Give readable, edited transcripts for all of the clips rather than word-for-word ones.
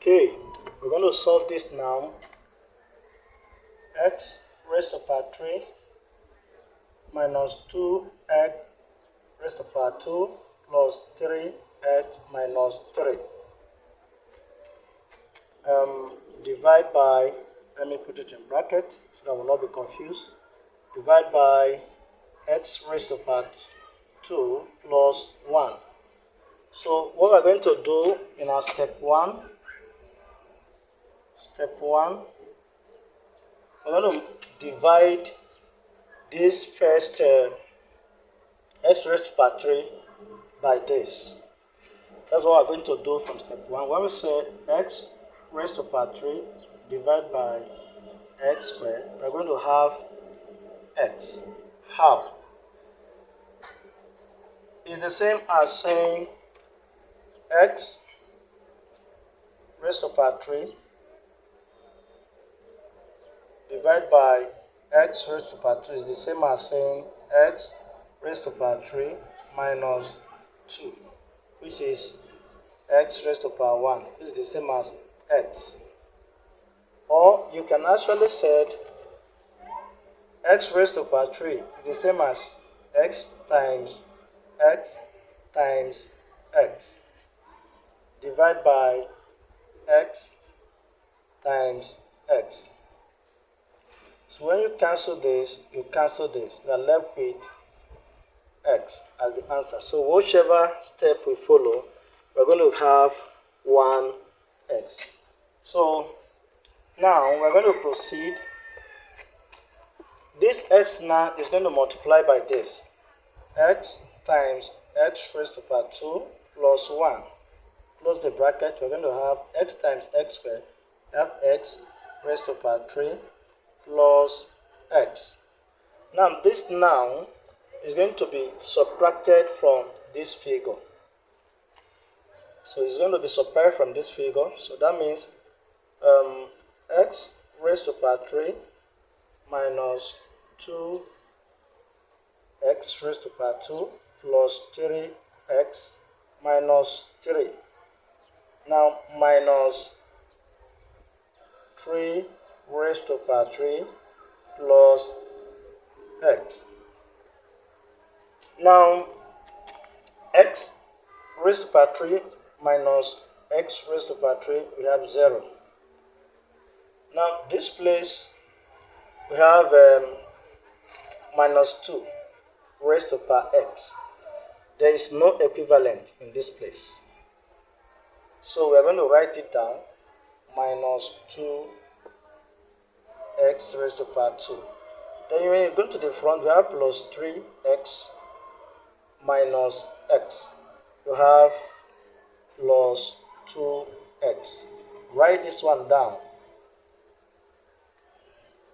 Okay, we're going to solve this now. X raised to power 3 minus 2x raised to power 2 plus 3x minus 3. Divide by, let me put it in brackets so that I will not be confused. Divide by x raised to power 2 plus 1. So what we're going to do in our step 1, we're going to divide this first x raised to power 3 by this. That's what we're going to do from step 1. When we say x raised to power 3 divided by x squared, we're going to have x. How? It's the same as saying x raised to power 3 divided by x raised to power 2 is the same as saying x raised to power 3 minus 2, which is x raised to power 1, which is the same as x. Or you can actually say x raised to power 3 is the same as x times x times x divided by x times x. So when you cancel this, you cancel this. You are left with x as the answer. So whichever step we follow, we're going to have 1x. So now we're going to proceed. This x now is going to multiply by this. X times x raised to power 2 plus 1. Close the bracket. We're going to have x times x squared. We have x raised to power 3 plus x. Now this now is going to be subtracted from this figure. So it's going to be subtracted from this figure. So that means x raised to power 3 minus 2x raised to power 2 plus 3x minus 3. Now minus 3 raised to power 3 plus x. Now x raised to power 3 minus x raised to power 3, we have 0. Now this place we have minus 2 raised to power x. There is no equivalent in this place. So we are going to write it down, minus 2x raised to power 2. Then when you go to the front, we have plus 3x minus x. You have plus 2x. Write this one down.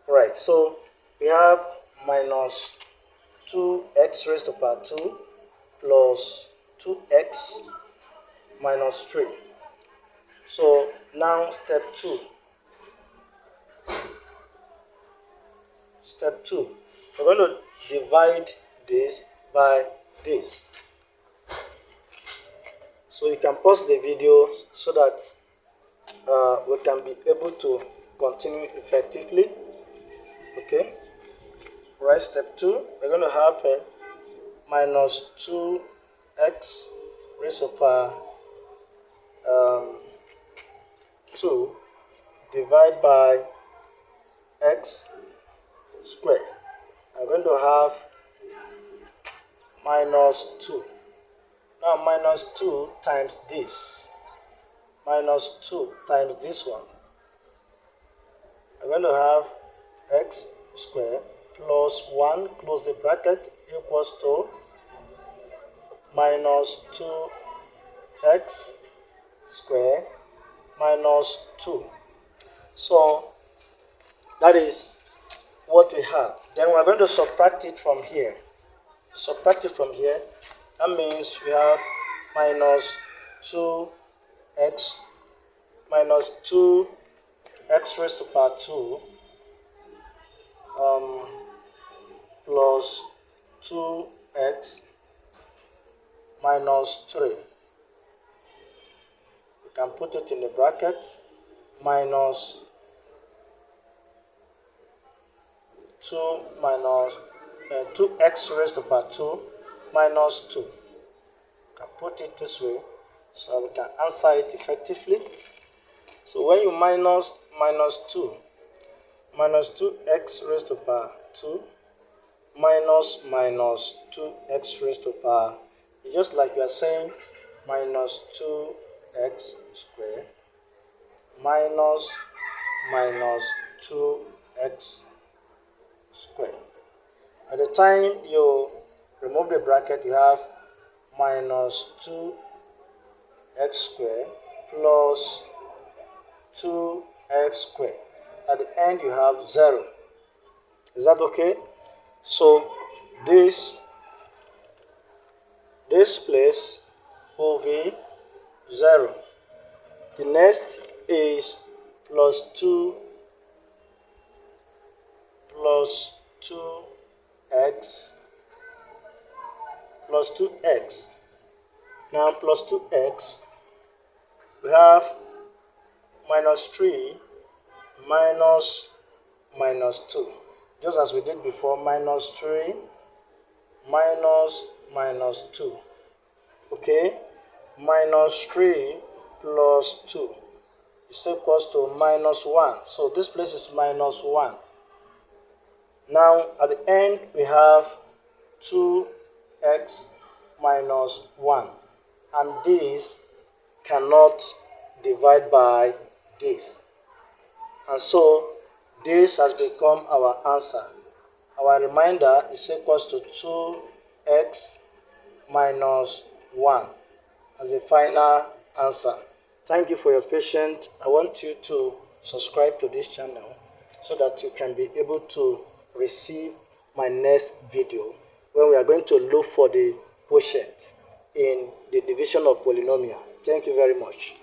Right, so we have minus 2x raised to power 2 plus 2x minus 3. So now step 2. Step 2. We're going to divide this by this. So you can pause the video so that we can be able to continue effectively. Okay. Right, step 2. We're going to have minus 2x raised to power 2 divided by x squared. I'm going to have minus 2. Now minus 2 times this. Minus 2 times this one. I'm going to have x squared plus 1, close the bracket, equals to minus 2x squared minus 2. So that is what we have. Then we're going to subtract it from here. Subtract it from here. That means we have minus 2x raised to power 2 plus 2x minus 3. You can put it in the bracket, minus 2 minus 2x raised to the power 2 minus 2. Can put it this way so that we can answer it effectively. So when you minus 2 2x raised to the power 2 minus 2x raised to the power, it's just like you are saying minus 2x squared minus 2x squared. At the time you remove the bracket, you have minus 2x squared plus 2x squared. At the end you have 0. Is that okay? So this place will be 0. The next is plus 2 plus 2x plus 2x. Now plus 2x, we have minus 3 minus 2. Just as we did before, minus 3 minus 2. Okay? Minus 3 plus 2 is equals to minus 1. So this place is minus 1. Now at the end we have 2x minus 1. And this cannot divide by this. And so this has become our answer. Our remainder is equals to 2x minus 1 as the final answer. Thank you for your patience. I want you to subscribe to this channel so that you can be able to receive my next video when we are going to look for the quotient in the division of polynomial. Thank you very much.